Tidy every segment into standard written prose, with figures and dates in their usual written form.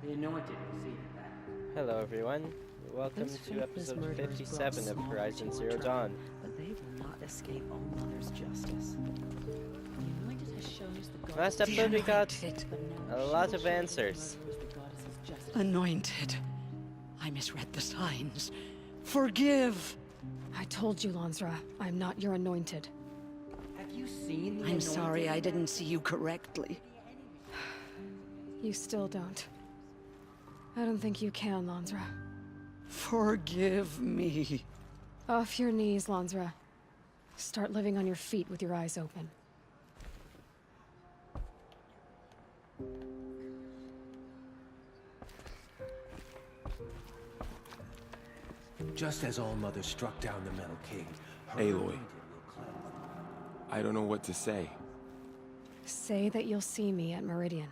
The anointed received that. Hello everyone, welcome Those to faithless episode murderers brought 57 of small Horizon to Zero our trial, Dawn. but they will not escape All-Mother's justice. The Anointed has shown us the God Last of episode we got but now a she lot will of show us answers. the murder was the goddess's justice. Anointed. I misread the signs. Forgive! I told you, Lansra, I'm not your anointed. Have you seen the I'm anointed? sorry I didn't see you correctly. You still don't. I don't think you can, Lansra. Forgive me. Off your knees, Lansra. Start living on your feet with your eyes open. Just as All-Mother struck down the Metal King, her Aloy. anointed will cleanse. I don't know what to say. Say that you'll see me at Meridian.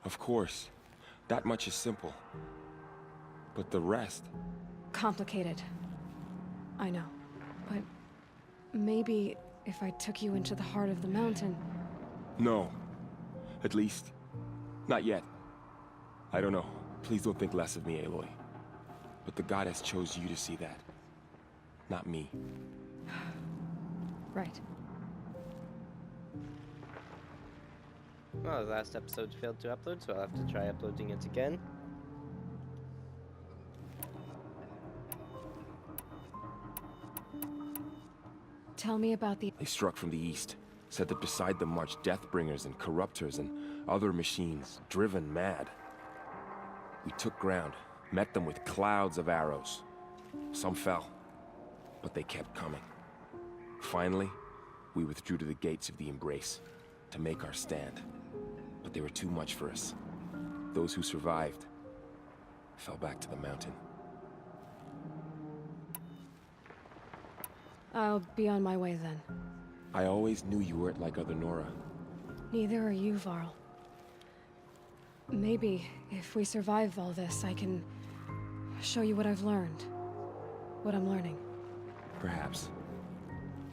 Of course. That much is simple. But the rest... Complicated. I know. But maybe if I took you into the heart of the mountain... No. At least, not yet. I don't know. Please don't think less of me, Aloy. But the goddess chose you to see that. Not me. Right. Well, the last episode failed to upload, so I'll have to try uploading it again. Tell me about the... They struck from the east. Said that beside them marched Deathbringers and Corruptors and other machines, driven mad. We took ground, met them with clouds of arrows. Some fell, but they kept coming. Finally, we withdrew to the gates of the Embrace to make our stand. But they were too much for us. Those who survived fell back to the mountain. I'll be on my way then. I always knew you weren't like other Nora. Neither are you, Varl. Maybe, if we survive all this, I can show you what I've learned. What I'm learning. Perhaps.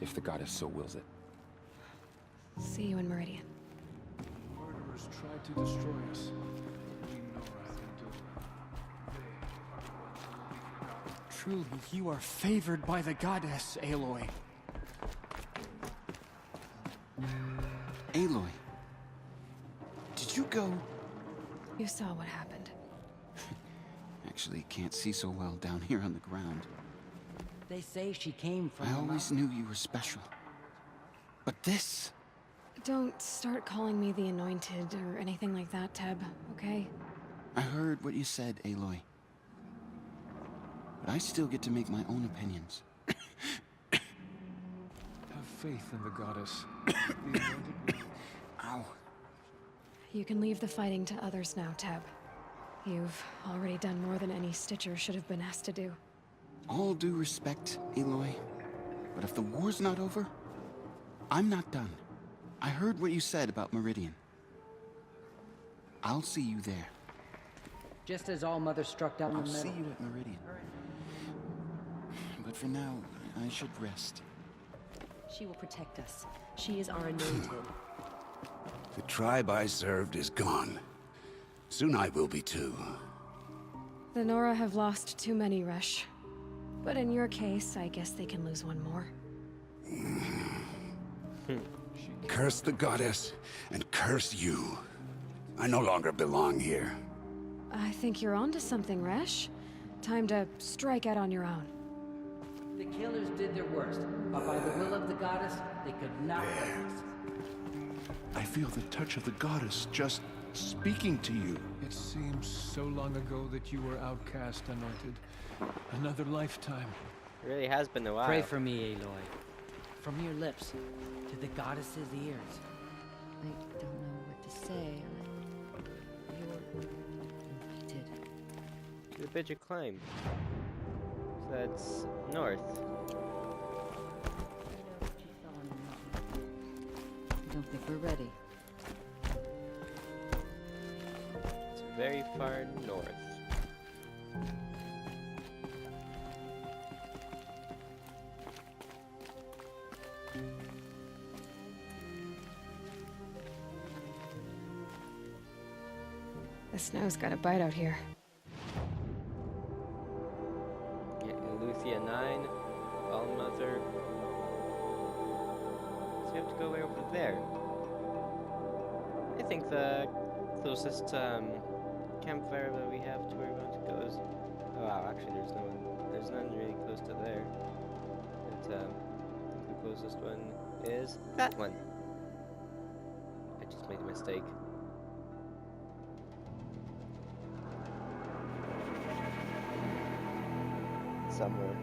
If the goddess so wills it. See you in Meridian. Murderers tried to destroy us. We know how they do. Truly, you are favored by the goddess, Aloy. Aloy, did you go? You saw what happened. Actually, can't see so well down here on the ground. They say she came from I the always mountain. knew you were special. But this... Don't start calling me the Anointed or anything like that, Teb, okay? I heard what you said, Aloy. But I still get to make my own opinions. Have faith in the goddess. The anointed Ow. You can leave the fighting to others now, Teb. You've already done more than any Stitcher should have been asked to do. All due respect, Aloy. But if the war's not over, I'm not done. I heard what you said about Meridian. I'll see you there. Just as All-Mother struck down I'll the see metal. you at Meridian. But for now, I should rest. She will protect us. She is our Anointed. The tribe I served is gone. Soon I will be too. The Nora have lost too many, Resh. But in your case, I guess they can lose one more. Curse the goddess, and curse you. I no longer belong here. I think you're onto something, Resh. Time to strike out on your own. The killers did their worst, but by the will of the goddess, they could not hurt us. I feel the touch of the goddess just speaking to you. It seems so long ago that you were outcast, Anointed. Another lifetime. It really has been a while. Pray for me, Aloy. From your lips to the goddess's ears. I don't know what to say. You're anointed. To the Bidger climb. So that's north. I know what you saw on the mountain. I don't think we're ready. It's very far north. The Snow's got a bite out here. Yeah, Luthia 9, Allmother. So you have to go way over there. I think the closest campfire that we have to where we want to go is. Oh wow, actually there's none really close to there. But I think the closest one is that one. I just made a mistake. Somewhere.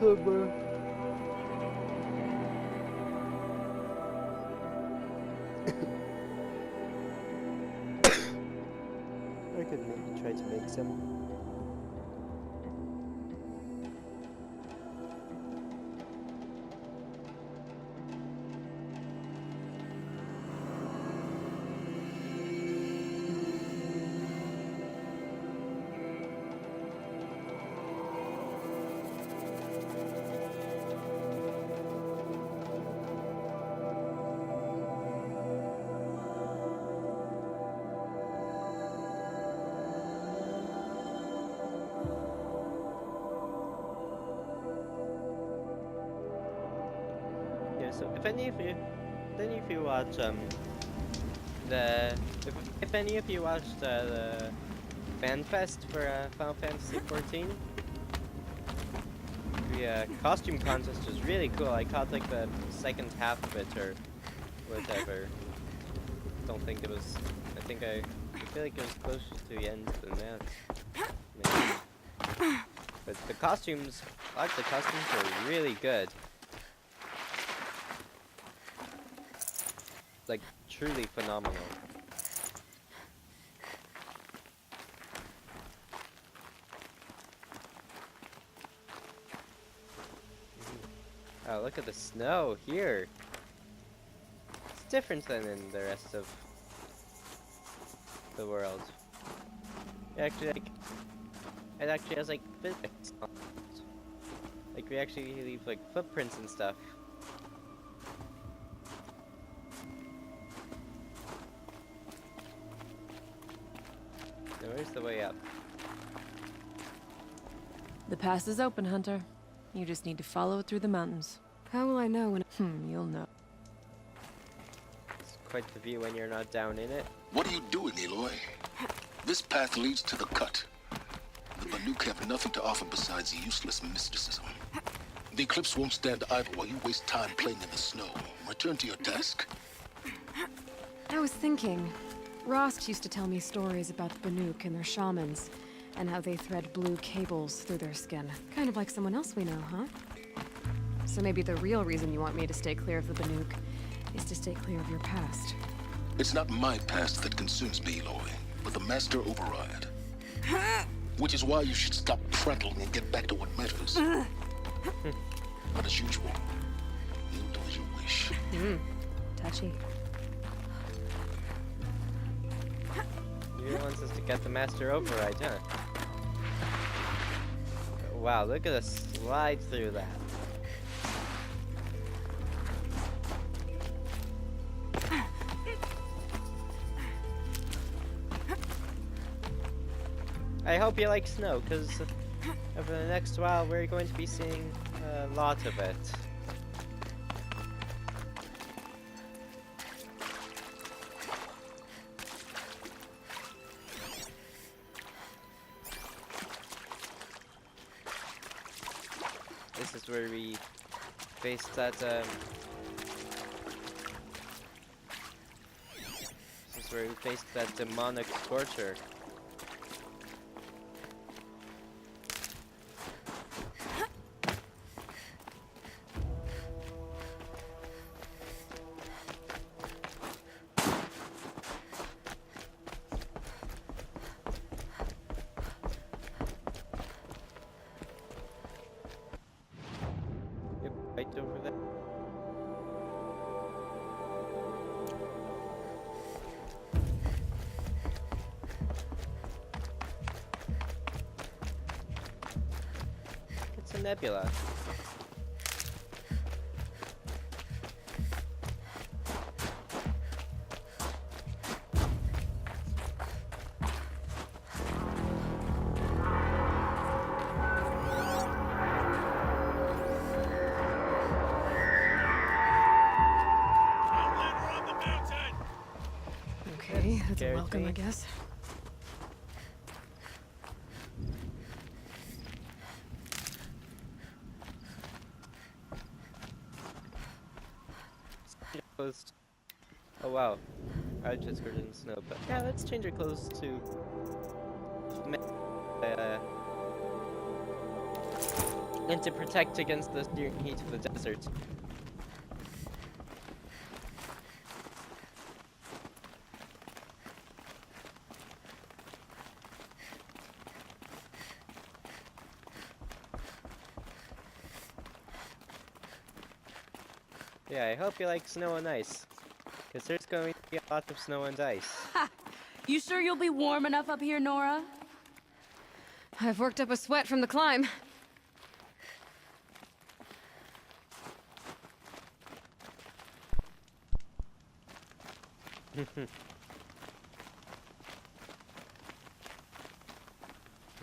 Somewhere. I could maybe try to make some. So if any of you watch if any of you watched the fan fest for Final Fantasy 14, the costume contest was really cool. I caught like the second half of it or whatever. Don't think it was. I feel like it was closer to the end than that. Maybe. But the costumes, I like the costumes are really good. Like, truly phenomenal. Oh, look at the snow here. It's different than in the rest of the world. It actually has like physics. Like, we actually leave like footprints and stuff. Where's the way up? The pass is open, Hunter. You just need to follow it through the mountains. How will I know when? You'll know. It's quite the view when you're not down in it. What are you doing, Aloy? This path leads to the cut. The Banuk have nothing to offer besides useless mysticism. The Eclipse won't stand idle while you waste time playing in the snow. Return to your task. I was thinking. Rost used to tell me stories about the Banuk and their shamans, and how they thread blue cables through their skin. Kind of like someone else we know, huh? So maybe the real reason you want me to stay clear of the Banuk is to stay clear of your past. It's not my past that consumes me, Aloy, but the Master Override. Which is why you should stop prattling and get back to what matters. But as usual, you'll do as you wish. Touchy. You wants us to get the Master Override, huh? Wow, look at us slide through that. I hope you like snow, because over the next while we're going to be seeing a lot of it. This is where we faced that, this is where we faced that demonic Scorcher. Right over there. a nebula. Okay, that's a scared welcome, me. I guess. Clothes. Oh wow, I just covered in snow. But yeah, let's change our clothes to and to protect against the searing heat of the desert. Yeah, I hope you like snow and ice, because there's going to be a lot of snow and ice. Ha! You sure you'll be warm enough up here, Nora? I've worked up a sweat from the climb.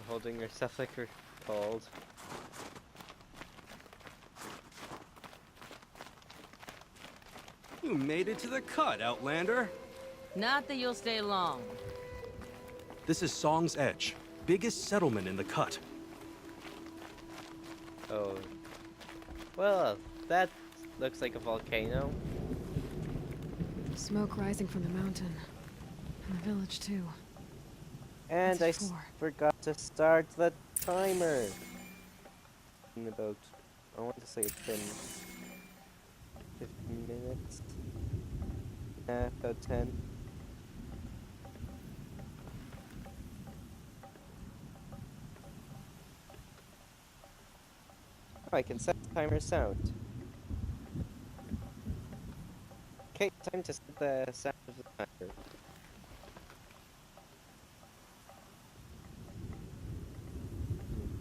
Holding yourself like you're cold. You made it to the cut, Outlander. Not that you'll stay long. This is Song's Edge, biggest settlement in the cut. Oh. Well, that looks like a volcano. Smoke rising from the mountain. And the village, too. And I What's it for? forgot to start the timer. In about, I want to say it's been 15 minutes. Yeah, about 10. Oh, I can set the timer sound. Okay, time to set the sound of the timer.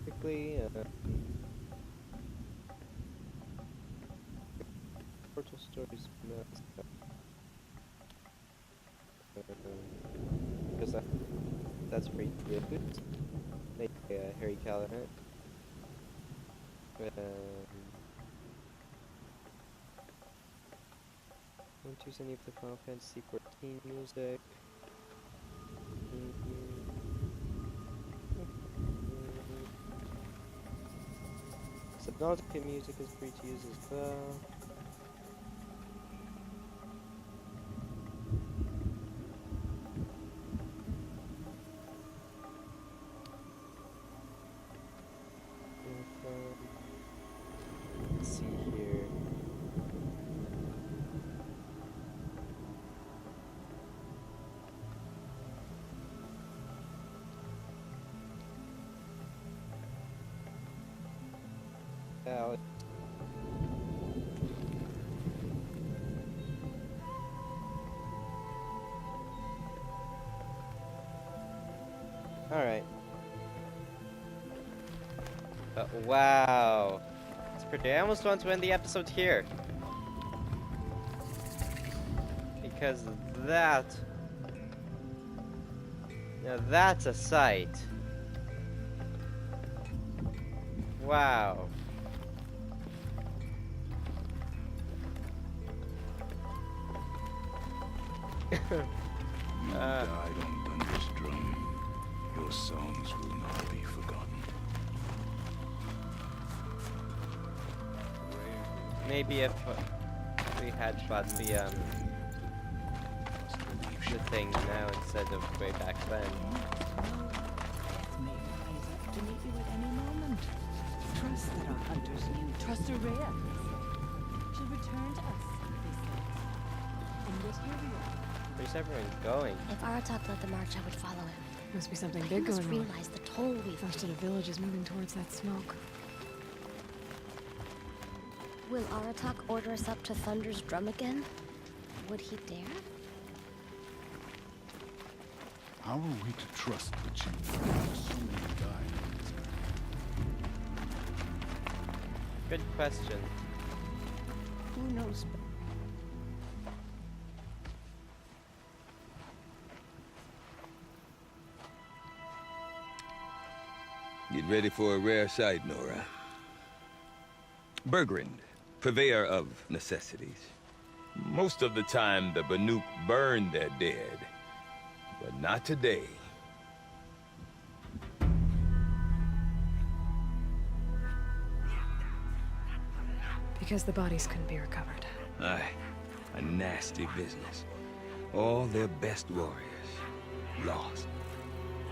Quickly, portal stories, because that's pretty good. Like Harry Callahan. Won't use any of the Final Fantasy 14 music. Subnautica music is free to use as well. Let's see here. Alex. All right. Wow. It's pretty. I almost want to end the episode here. Because that... Now that's a sight. Wow. You died on Thunder's drum. Your songs will not be forgotten. Maybe if we had fought the thing now instead of way back then. Death may rise up to meet you at any moment. Trust that our hunters knew. Trust Araya. She'll return to us, they said. And yet here we are. Where's everyone going? If Aratak led the march, I would follow him. Must be something He big must going on. realize the toll we've Most of the village is moving towards that smoke. Will Aratak order us up to Thunder's drum again? Would he dare? How are we to trust the chief? Assuming he died. Good question. Who knows? Get ready for a rare sight, Nora. Bergrand, purveyor of necessities. Most of the time, the Banuk burn their dead. But not today. Because the bodies couldn't be recovered. Aye, a nasty business. All their best warriors lost.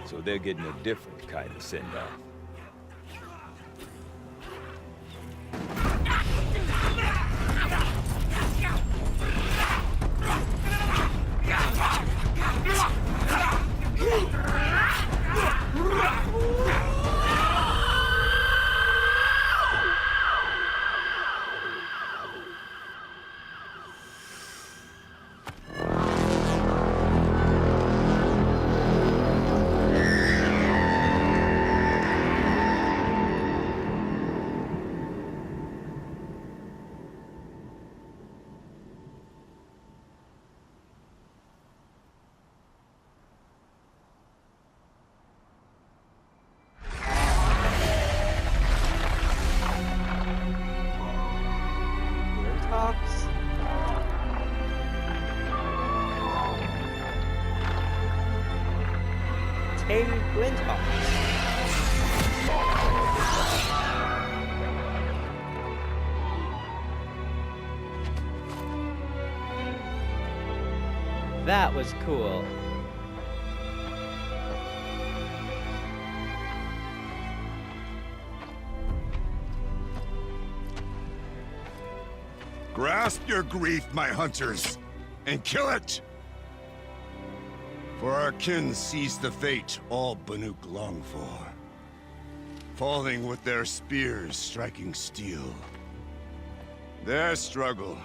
So they're getting a different kind of send-off. That was cool. Grasp your grief, my hunters, and kill it! For our kin sees the fate all Banuk long for. Falling with their spears striking steel. Their struggle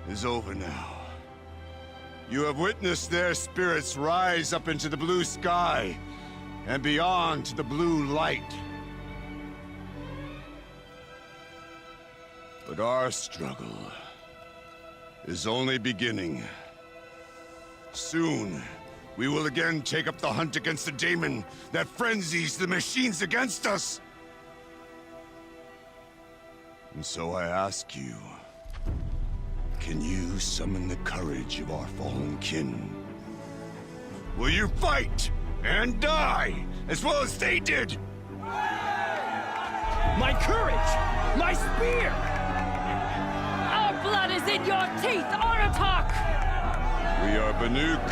is over now. You have witnessed their spirits rise up into the blue sky and beyond to the blue light. But our struggle is only beginning. Soon, we will again take up the hunt against the daemon that frenzies the machines against us. And so I ask you, can you summon the courage of our fallen kin? Will you fight and die as well as they did? My courage! My spear! Our blood is in your teeth, Aratak! We are Banuk.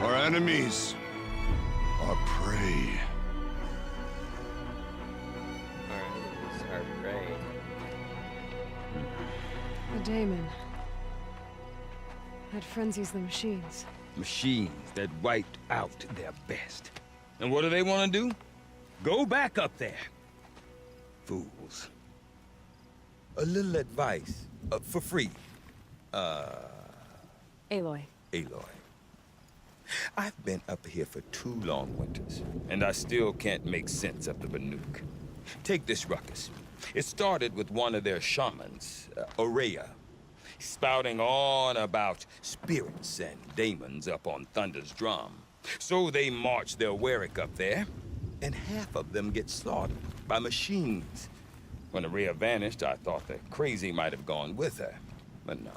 Our enemies are prey. Our prey. The daemon. That frenzies the machines. Machines that wiped out their best. And what do they want to do? Go back up there. Fools. A little advice, for free. Aloy. Aloy. I've been up here for 2 long winters, and I still can't make sense of the Banuk. Take this ruckus. It started with one of their shamans, Ourea, spouting on about spirits and daemons up on Thunder's drum. So they march their Warwick up there, and half of them get slaughtered by machines. When Ourea vanished, I thought the crazy might have gone with her, but no.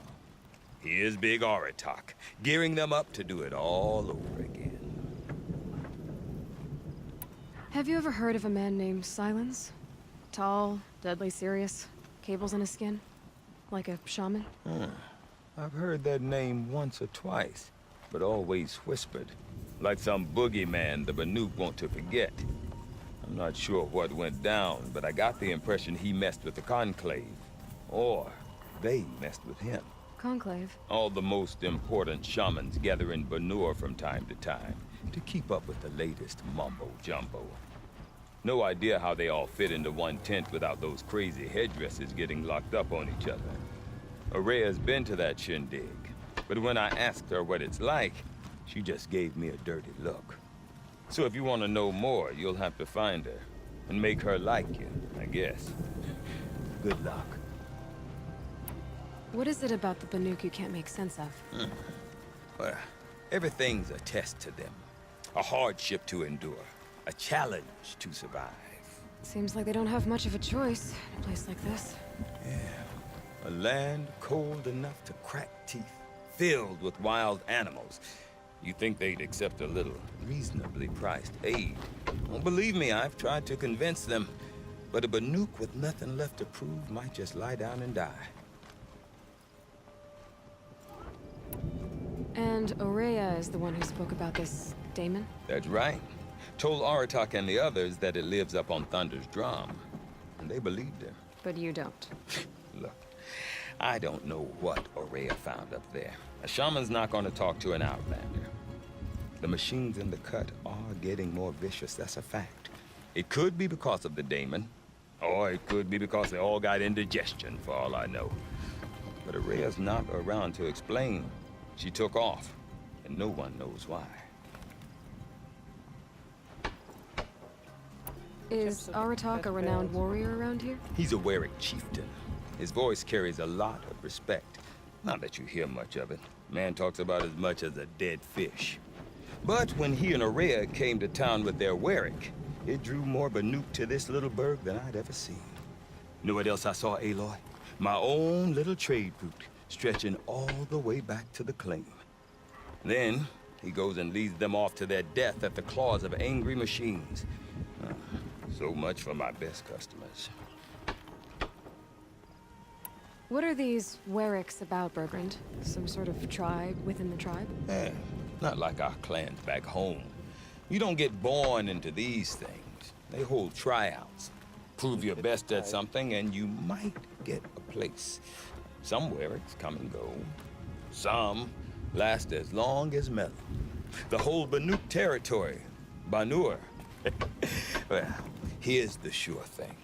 Here's Big Aratak, gearing them up to do it all over again. Have you ever heard of a man named Silence? Tall, deadly serious, cables in his skin? Like a shaman? I've heard that name once or twice, but always whispered. Like some boogeyman the Banuk want to forget. I'm not sure what went down, but I got the impression he messed with the Conclave. Or they messed with him. Conclave? All the most important shamans gather in Banur from time to time to keep up with the latest mumbo-jumbo. No idea how they all fit into one tent without those crazy headdresses getting locked up on each other. Ourea's been to that shindig, but when I asked her what it's like, she just gave me a dirty look. So if you want to know more, you'll have to find her and make her like you, I guess. Good luck. What is it about the Banuk you can't make sense of? Well, everything's a test to them. A hardship to endure. A challenge to survive. Seems like they don't have much of a choice in a place like this. Yeah. A land cold enough to crack teeth. Filled with wild animals. You'd think they'd accept a little reasonably priced aid. Well, believe me, I've tried to convince them. But a Banuk with nothing left to prove might just lie down and die. And Aurea is the one who spoke about this daemon? That's right. Told Aratak and the others that it lives up on Thunder's drum. And they believed him. But you don't. Look, I don't know what Aurea found up there. A shaman's not going to talk to an outlander. The machines in the cut are getting more vicious, that's a fact. It could be because of the daemon, or it could be because they all got indigestion, for all I know. But Aurea's not around to explain. She took off, and no one knows why. Is Aratak a renowned warrior around here? He's a Werik chieftain. His voice carries a lot of respect. Not that you hear much of it. Man talks about as much as a dead fish. But when he and Aurea came to town with their Werik, it drew more Banuk to this little burg than I'd ever seen. You know what else I saw, Aloy? My own little trade route, stretching all the way back to the claim. Then, he goes and leads them off to their death at the claws of angry machines. So much for my best customers. What are these Weriks about, Bergrand? Some sort of tribe within the tribe? Not like our clans back home. You don't get born into these things. They hold tryouts. Prove your best at something and you might get a place. Some Weriks come and go. Some last as long as Melon. The whole Banuk territory, Banur. Well, here's the sure thing.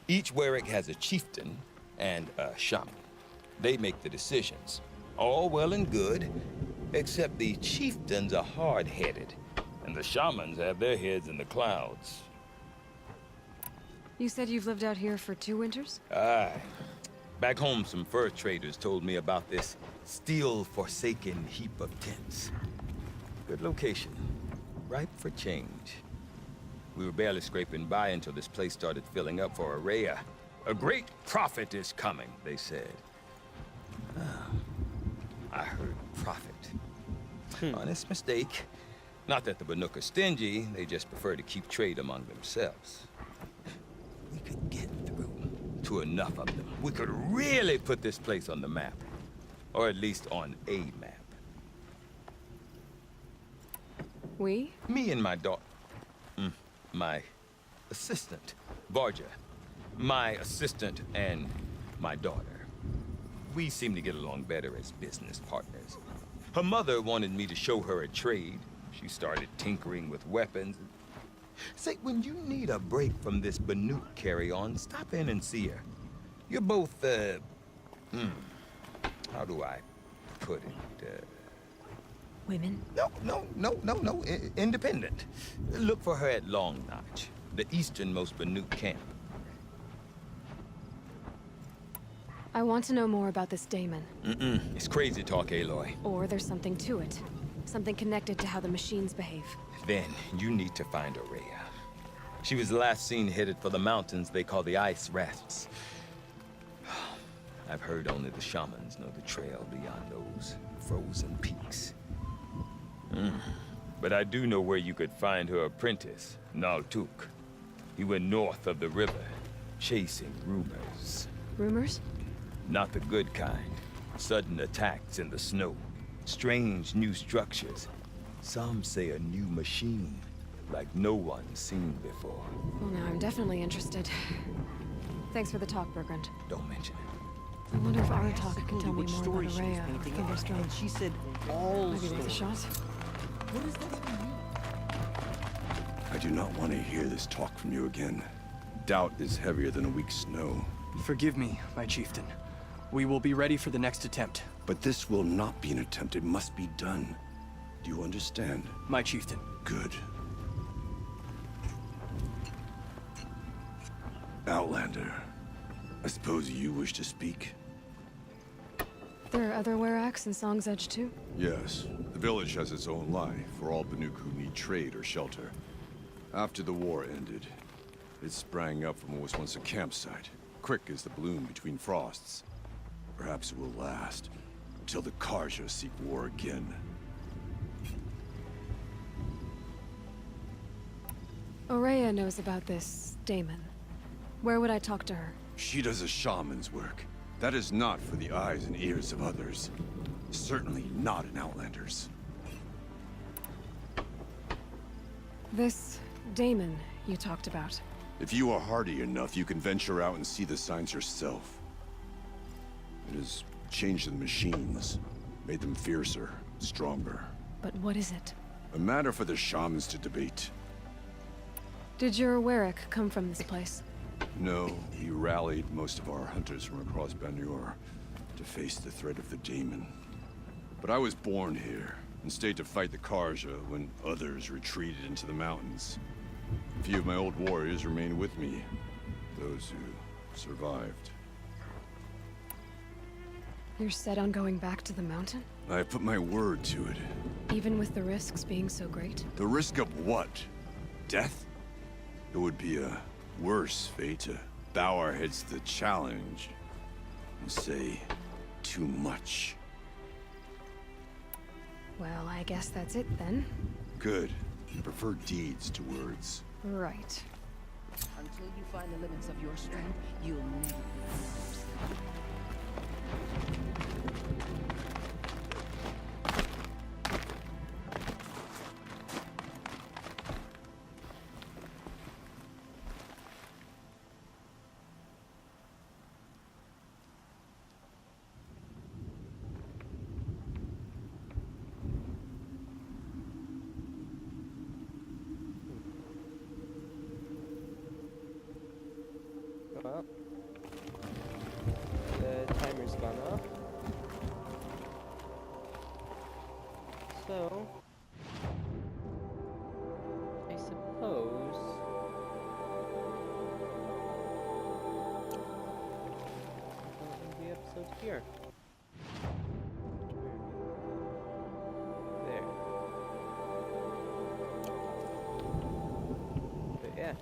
Each Werik has a chieftain and a shaman. They make the decisions. All well and good, except the chieftains are hard-headed, and the shamans have their heads in the clouds. You said you've lived out here for 2 winters? Aye. Back home, some fur traders told me about this still-forsaken heap of tents. Good location. Ripe for change. We were barely scraping by until this place started filling up for Aurea. A great prophet is coming, they said. I heard prophet. Honest mistake. Not that the Banuk are stingy, they just prefer to keep trade among themselves. We could get through to enough of them. We could really put this place on the map. Or at least on a map. We? Me and my daughter. My assistant, Varja. My assistant and my daughter. We seem to get along better as business partners. Her mother wanted me to show her a trade. She started tinkering with weapons. Say, when you need a break from this Banuk carry-on, stop in and see her. You're both, how do I put it? Women? No. Independent. Look for her at Long Notch, the easternmost Banuk camp. I want to know more about this daemon. It's crazy talk, Aloy. Or there's something to it. Something connected to how the machines behave. Then, you need to find Aurea. She was last seen headed for the mountains they call the Ice Rafts. I've heard only the shamans know the trail beyond those frozen peaks. But I do know where you could find her apprentice, Naltuk. He went north of the river, chasing rumors. Rumors? Not the good kind. Sudden attacks in the snow. Strange new structures. Some say a new machine, like no one's seen before. Well, now I'm definitely interested. Thanks for the talk, Bergrand. Don't mention it. I wonder if Aratak can tell me more about Aurea or Thunderstrom. She said all Maybe there's a shot. What does that mean? I do not want to hear this talk from you again. Doubt is heavier than a week's snow. Forgive me, my chieftain. We will be ready for the next attempt. But this will not be an attempt. It must be done. Do you understand? My chieftain. Good. Outlander, I suppose you wish to speak? There are other Weraks in Song's Edge too? Yes. The village has its own life for all Banuk who need trade or shelter. After the war ended, it sprang up from what was once a campsite, quick as the bloom between frosts. Perhaps it will last, until the Karja seek war again. Ourea knows about this Damon. Where would I talk to her? She does a shaman's work. That is not for the eyes and ears of others. Certainly not an Outlander's. This Damon you talked about. If you are hardy enough, you can venture out and see the signs yourself. It has changed the machines, made them fiercer, stronger. But what is it? A matter for the shamans to debate. Did your Werak come from this place? No, he rallied most of our hunters from across Banur to face the threat of the Daemon. But I was born here, and stayed to fight the Karja when others retreated into the mountains. A few of my old warriors remained with me, those who survived. You're set on going back to the mountain? I put my word to it. Even with the risks being so great? The risk of what? Death? It would be a worse fate to bow our heads to the challenge and say too much. Well, I guess that's it then. Good. I prefer deeds to words. Right. Until you find the limits of your strength, you'll never be. Well, the timer's gone off. So, I suppose I'll end the episode here. There. But yeah.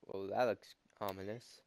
Well, that looks ominous.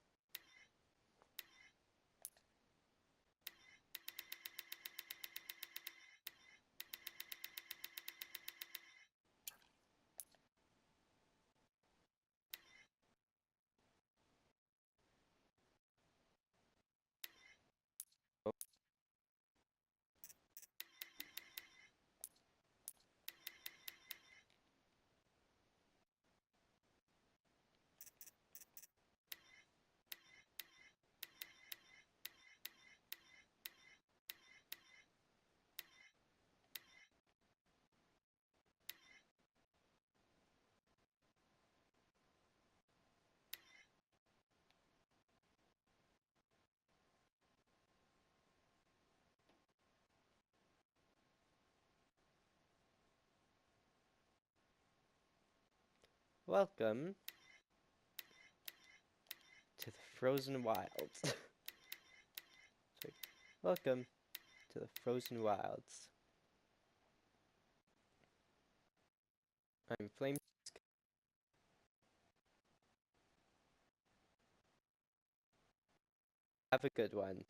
Welcome to the Frozen Wilds. Sorry. Welcome to the Frozen Wilds. I'm Flame. Have a good one.